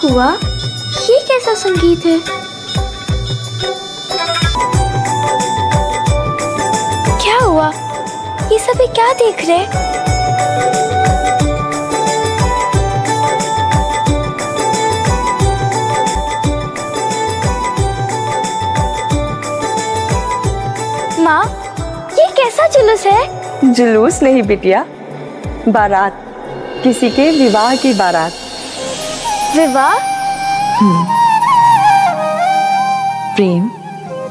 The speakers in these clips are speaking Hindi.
हुआ? ये कैसा संगीत है? क्या हुआ? ये सभी क्या देख रहे? माँ, ये कैसा जुलूस है? जुलूस नहीं बिटिया, बारात, किसी के विवाह की बारात। विवाह? प्रेम,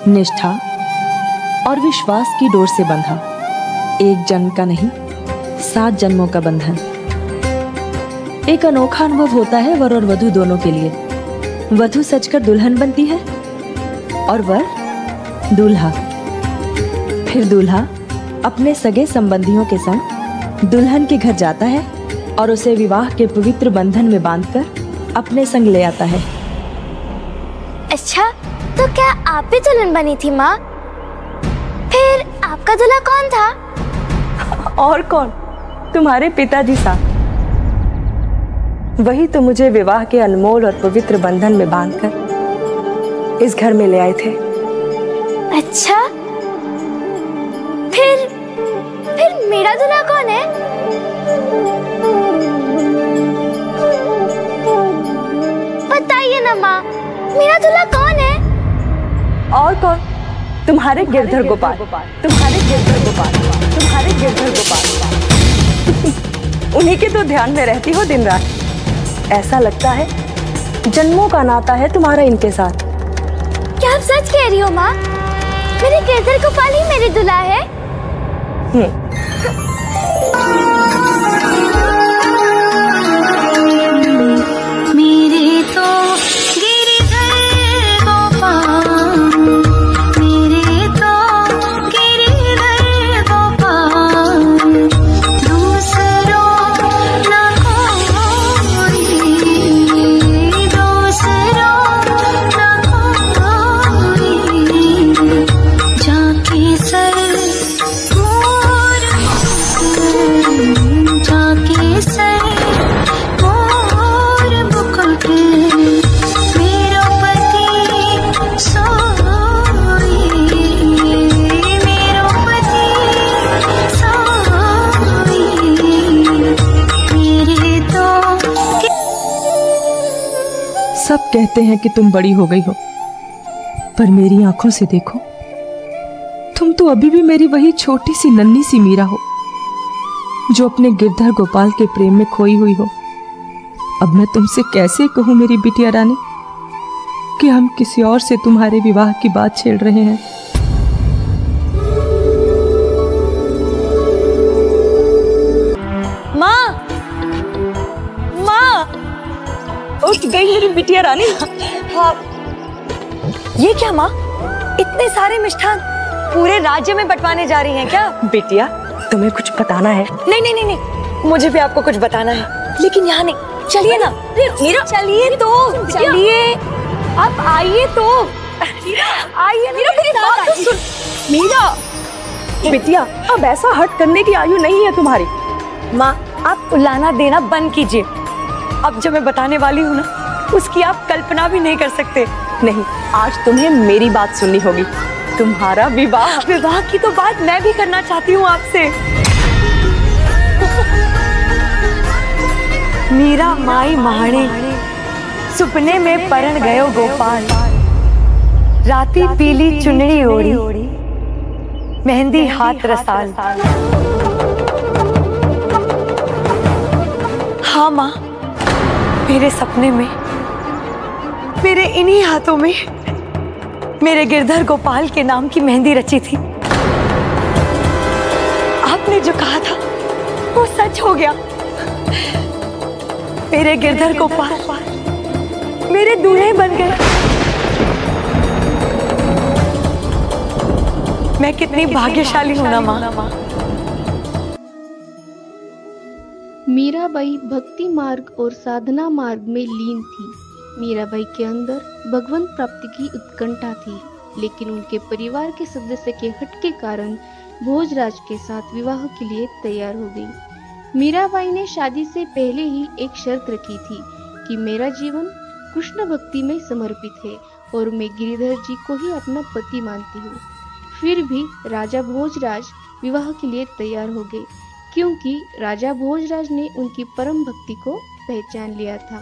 निष्ठा और विश्वास की डोर से बंधा एक जन्म का नहीं 7 जन्मों का बंधन। एक अनोखा अनुभव होता है वर और वधू दोनों के लिए। वधू सजकर दुल्हन बनती है और वर दूल्हा। फिर दूल्हा अपने सगे संबंधियों के संग दुल्हन के घर जाता है और उसे विवाह के पवित्र बंधन में बांधकर अपने संग ले आता है। अच्छा, तो क्या आप भी दुल्हन बनी थी माँ? फिर आपका दूल्हा कौन था? और कौन, तुम्हारे पिताजी साहब। वही तो मुझे विवाह के अनमोल और पवित्र बंधन में बांधकर इस घर में ले आए थे। अच्छा, फिर मेरा दूल्हा कौन है? बताइए ना माँ, मेरा दूल्हा कौन है? और कौन, तुम्हारे गिरधर गोपाल, तुम्हारे गिरधर गोपाल, तुम्हारे गिरधर गोपाल। उन्हीं के तो ध्यान में रहती हो दिन रात। ऐसा लगता है जन्मों का नाता है तुम्हारा इनके साथ। क्या आप सच कह रही हो माँ? मेरे गिरधर गोपाल ही मेरे दूल्हा है? सब कहते हैं कि तुम बड़ी हो गई हो, पर मेरी आंखों से देखो, तुम तो अभी भी मेरी वही छोटी सी नन्ही सी मीरा हो, जो अपने गिरधर गोपाल के प्रेम में खोई हुई हो। अब मैं तुमसे कैसे कहूं मेरी बिटिया रानी कि हम किसी और से तुम्हारे विवाह की बात छेड़ रहे हैं। उठ गई मेरी बिटिया रानी। हाँ, ये क्या माँ, इतने सारे मिष्ठान पूरे राज्य में बंटवाने जा रही हैं क्या? बिटिया, तुम्हें कुछ बताना है? नहीं नहीं नहीं नहीं, मुझे भी आपको कुछ बताना है, लेकिन यहाँ नहीं। चलिए ना मीरा, चलिए तो, चलिए आप आइए तो, आइए मीरा, मेरी बात तो सुन। मीरा, बिटिया, अब ऐसा हट करने की आयु नहीं है तुम्हारी। माँ, आप उलाना देना बंद कीजिए। अब जो मैं बताने वाली हूँ ना, उसकी आप कल्पना भी नहीं कर सकते। नहीं, आज तुम्हें मेरी बात सुननी होगी। तुम्हारा विवाह। विवाह की तो बात मैं भी करना चाहती हूँ आपसे। मीरा माई महाणे सुपने में परण गयो गोपाल, राती पीली चुनरी ओढ़ी, मेहंदी हाथ रसाल। हाँ माँ, मेरे सपने में, मेरे इन्हीं हाथों में मेरे गिरधर गोपाल के नाम की मेहंदी रची थी। आपने जो कहा था वो सच हो गया। मेरे गिरधर गोपाल मेरे दूल्हे बन गए। मैं कितनी भाग्यशाली हूं ना माँ। मीराबाई भक्ति मार्ग और साधना मार्ग में लीन थी। मीराबाई के अंदर भगवंत प्राप्ति की उत्कंठा थी, लेकिन उनके परिवार के सदस्य के हट के कारण भोजराज के साथ विवाह के लिए तैयार हो गई। मीराबाई ने शादी से पहले ही एक शर्त रखी थी कि मेरा जीवन कृष्ण भक्ति में समर्पित है और मैं गिरिधर जी को ही अपना पति मानती हूँ। फिर भी राजा भोजराज विवाह के लिए तैयार हो गए, क्योंकि राजा भोजराज ने उनकी परम भक्ति को पहचान लिया था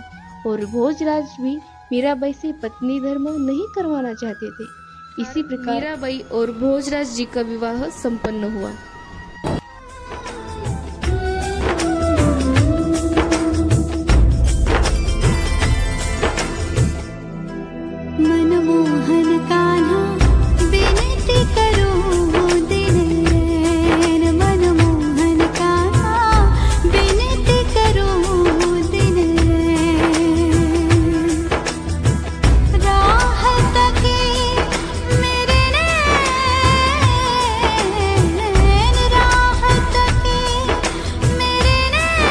और भोजराज भी मीराबाई से पत्नी धर्म नहीं करवाना चाहते थे। इसी प्रकार मीराबाई और भोजराज जी का विवाह संपन्न हुआ। मनमोहन कान्हा विनती करो दिनैन, मनमोहन कान्हा विनती करो दिनैन, राहत के मेरे नैन, राहत के मेरे नैन,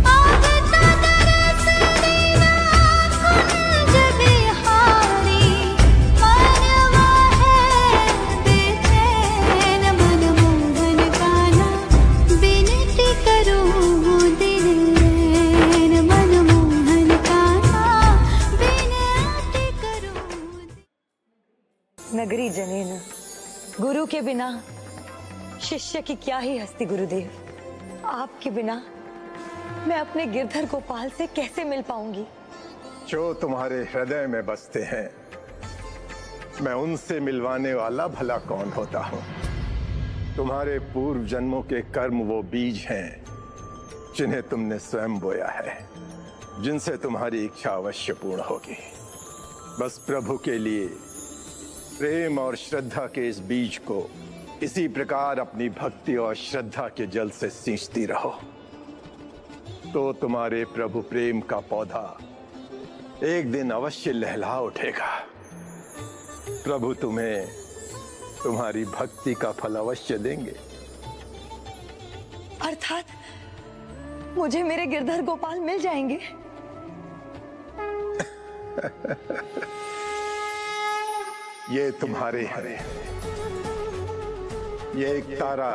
आग तो दरस देना कुंज बिहारी, मनवा है बेचैन, मनमोहन कान्हा विनती करो दिनैन, मनमोहन कान्हा विनती करो। नगरी जनेन, गुरु के बिना शिष्य की क्या ही हस्ती गुरुदेव। आपके बिना मैं अपने गिरधर गोपाल से कैसे मिल पाऊंगी। जो तुम्हारे हृदय में बसते हैं, मैं उनसे मिलवाने वाला भला कौन होता हूं। तुम्हारे पूर्व जन्मों के कर्म वो बीज हैं जिन्हें तुमने स्वयं बोया है, जिनसे तुम्हारी इच्छा अवश्य पूर्ण होगी। बस प्रभु के लिए प्रेम और श्रद्धा के इस बीज को इसी प्रकार अपनी भक्ति और श्रद्धा के जल से सींचती रहो, तो तुम्हारे प्रभु प्रेम का पौधा एक दिन अवश्य लहला उठेगा। प्रभु तुम्हें तुम्हारी भक्ति का फल अवश्य देंगे। अर्थात मुझे मेरे गिरधर गोपाल मिल जाएंगे। ये तुम्हारे हैं, ये एक तारा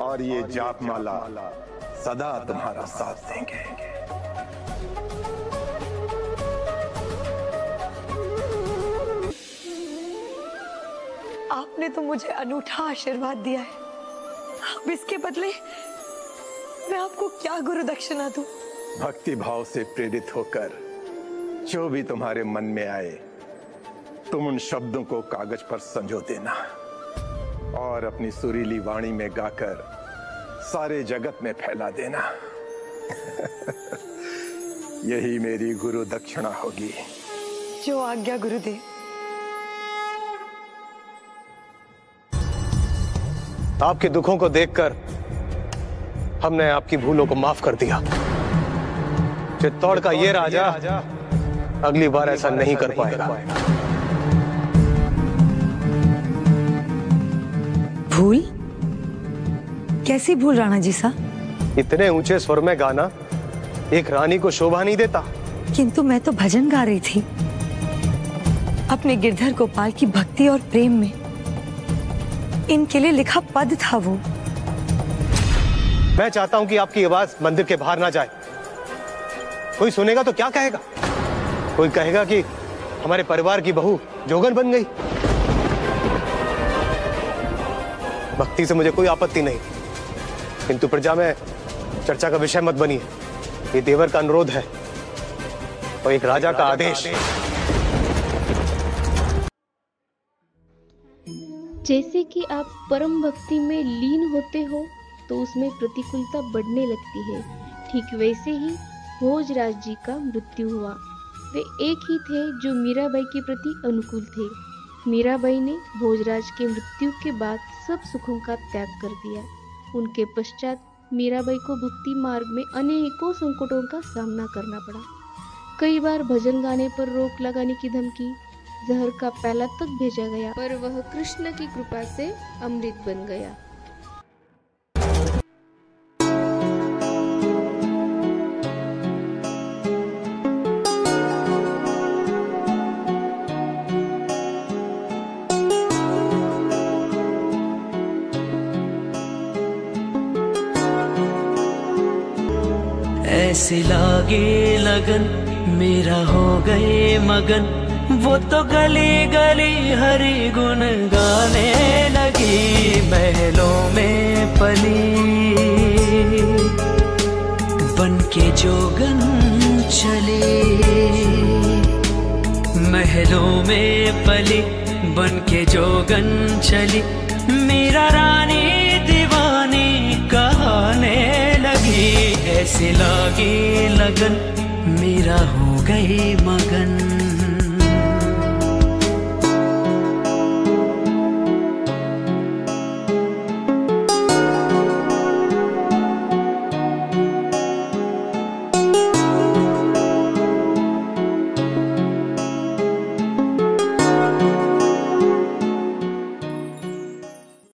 और ये जापमाला सदा तुम्हारा साथ देंगे। आपने तो मुझे अनूठा आशीर्वाद दिया है, अब इसके बदले मैं आपको क्या गुरु दक्षिणा दूं। भक्ति भाव से प्रेरित होकर जो भी तुम्हारे मन में आए, तुम उन शब्दों को कागज पर संजो देना और अपनी सुरीली वाणी में गाकर सारे जगत में फैला देना। यही मेरी गुरु दक्षिणा होगी। जो आज्ञा गुरुदेव। आपके दुखों को देखकर हमने आपकी भूलों को माफ कर दिया। चित्तौड़ का ये राजा अगली बार ऐसा नहीं कर पाएगा। भूल? कैसी भूल राणा जी सा? इतने ऊंचे स्वर में गाना एक रानी को शोभा नहीं देता। किंतु मैं तो भजन गा रही थी, अपने गिरधर गोपाल की भक्ति और प्रेम में इनके लिए लिखा पद था वो। मैं चाहता हूं कि आपकी आवाज मंदिर के बाहर ना जाए। कोई सुनेगा तो क्या कहेगा? कोई कहेगा कि हमारे परिवार की बहू जोगन बन गई। भक्ति से मुझे कोई आपत्ति नहीं, किंतु प्रजा में चर्चा का विषय मत बनिए। ये देवर का अनुरोध है और एक राजा का आदेश। जैसे कि आप परम भक्ति में लीन होते हो तो उसमें प्रतिकूलता बढ़ने लगती है, ठीक वैसे ही भोजराज जी का मृत्यु हुआ। वे एक ही थे जो मीराबाई के प्रति अनुकूल थे। मीराबाई ने भोजराज के मृत्यु के बाद सब सुखों का त्याग कर दिया। उनके पश्चात मीराबाई को भक्ति मार्ग में अनेकों संकटों का सामना करना पड़ा। कई बार भजन गाने पर रोक लगाने की धमकी, जहर का प्याला तक भेजा गया, पर वह कृष्ण की कृपा से अमृत बन गया। ऐसी लागे लगन मेरा हो गए मगन, वो तो गली गली हरी गुन गाने लगी। महलों में पली बन के जोगन चली, महलों में पली बन के जोगन चली, मेरा रानी दीवानी कहने लगी। ऐसी लागी लगन मेरा हो गई मगन।